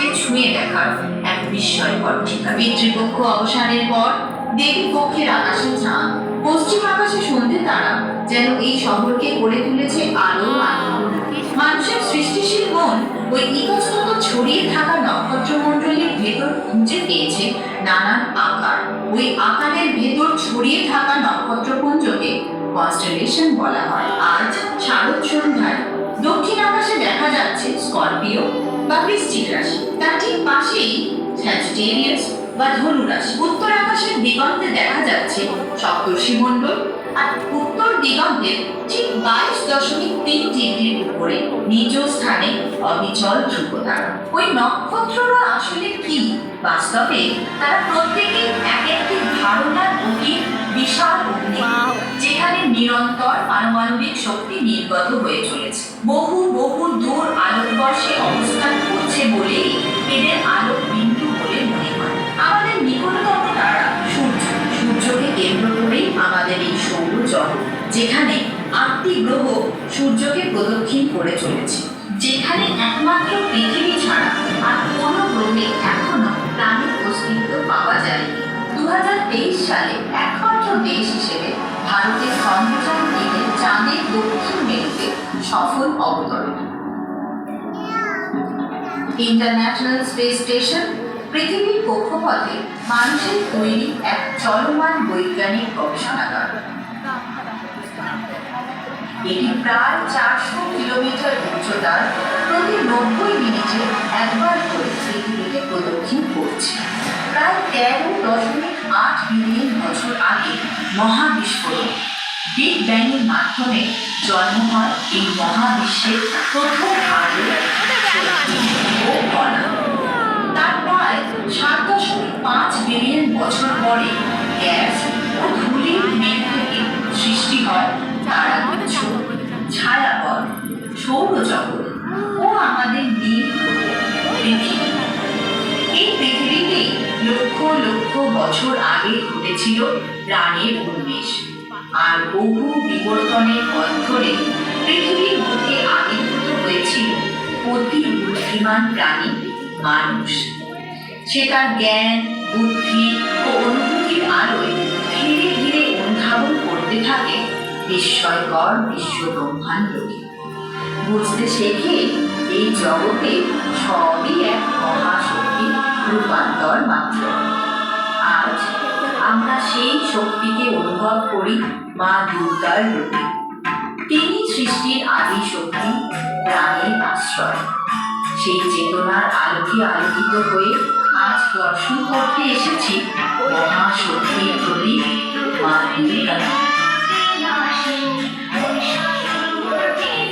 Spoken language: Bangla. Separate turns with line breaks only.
আকাশকে ছুঁয়ে দেখার এক বিস্ময়কর ঠিকানা। পিতৃপক্ষ অবসানের পর দেবী পক্ষের আকাশে চাঁদ, পশ্চিম আকাশে সন্ধ্যে তারা যেন এই শহরকে করে তুলেছে আলো আনন্দ। মানুষের সৃষ্টিশীল মন ওই ইতস্তত ছড়িয়ে থাকা নক্ষত্রমণ্ডলীর ভেতর খুঁজে পেয়েছে নানান আকার। ওই আকারের ভেতর ছড়িয়ে থাকা নক্ষত্রপুঞ্জকে কনস্টেলেশন বলা হয়। আজ শারদ সন্ধ্যায় দক্ষিণ আকাশে দেখা যাচ্ছে স্করপিও বা বৃশ্চিক রাশি, তার ঠিক পাশেই স্যাজিটেরিয়াস বা ধনু রাশি। উত্তর আকাশের দিগন্তে দেখা যাচ্ছে সপ্তর্ষি মণ্ডল, আর উত্তর দিগন্তের ঠিক 22.3 ডিগ্রির উপরে নিজ স্থানে অবিচল ধ্রুবতারা। ওই নক্ষত্ররা আসলে কি? বাস্তবে তারা প্রত্যেকেই এক একটি ধারণার অতীত বিশাল অগ্নি, যেখানে নিরন্তর পারমাণবিক শক্তি নির্গত হয়ে চলেছে। বহু বহু দূর আলোকবর্ষে অবস্থান করছে বলেই এদের আলোক বিন্দু বলে মনে হয়। আমাদের নিকটতম তারা সূর্য। সূর্যকে কেন্দ্র করেই আমাদের এই সৌরজগৎ, যেখানে 8টি গ্রহ সূর্যকে প্রদক্ষিণ করে চলেছে, যেখানে একমাত্র পৃথিবী ছাড়া আর কোনো গ্রহে এখনো প্রাণীর অস্তিত্ব পাওয়া যায়নি। 2023 সালে একমাত্র দেশ হিসেবে ভারতের চন্দ্রযান থেকে চাঁদের দক্ষিণ মেরুতে সফল অবতরণ। ইন্টারন্যাশনাল স্পেস স্টেশন পৃথিবীর কক্ষপথে মানুষের তৈরি এক চলমান বৈজ্ঞানিক গবেষণাগার। এটি প্রায় 400 কিলোমিটার উচ্চতার, প্রতি 90 মিনিটে একবার করে পৃথিবীকে প্রদক্ষিণ করছে। প্রায় 13.8 বিলিয়ন বছর আগে মহাবিস্ফোরণ বিগ ব্যাংয়ের মাধ্যমে জন্ম হয় এই মহাবিশ্বের প্রথম আলো, শক্তি ও কণা। তার প্রায় 7.5 বিলিয়ন বছর পরে গ্যাস ও ধূলির মেঘ থেকে সৃষ্টি হয় তারাগুচ্ছ, ছায়াপথ, সৌরজগৎ ও আমাদের নীল পৃথিবী। এই পৃথিবীতেই লক্ষ লক্ষ বছর আগে ঘটেছিল প্রাণের উন্মেষ, আর বহু বিবর্তনের পথ ধরে পৃথিবীর বুকে আবির্ভূত হয়েছিল অতি বুদ্ধিমান প্রাণী মানুষ। সে তার জ্ঞান, বুদ্ধি ও অনুভূতির আলোয় ধীরে ধীরে অনুধাবন করতে থাকে বিস্ময়কর বিশ্ব ব্রহ্মাণ্ডকে। বুঝতে শেখে এই জগতে সবই এক মহাশক্তির রূপান্তর মাত্র। আজ আমরা সেই শক্তিকে অনুভব করি মা দুর্গার রূপে। তিনি সৃষ্টির আদি শক্তি, প্রাণের আশ্রয়। সেই চেতনার আলোকে আলোকিত হয়ে আজ দর্শন করতে এসেছি মহাশক্তির প্রতীক মা দুর্গা।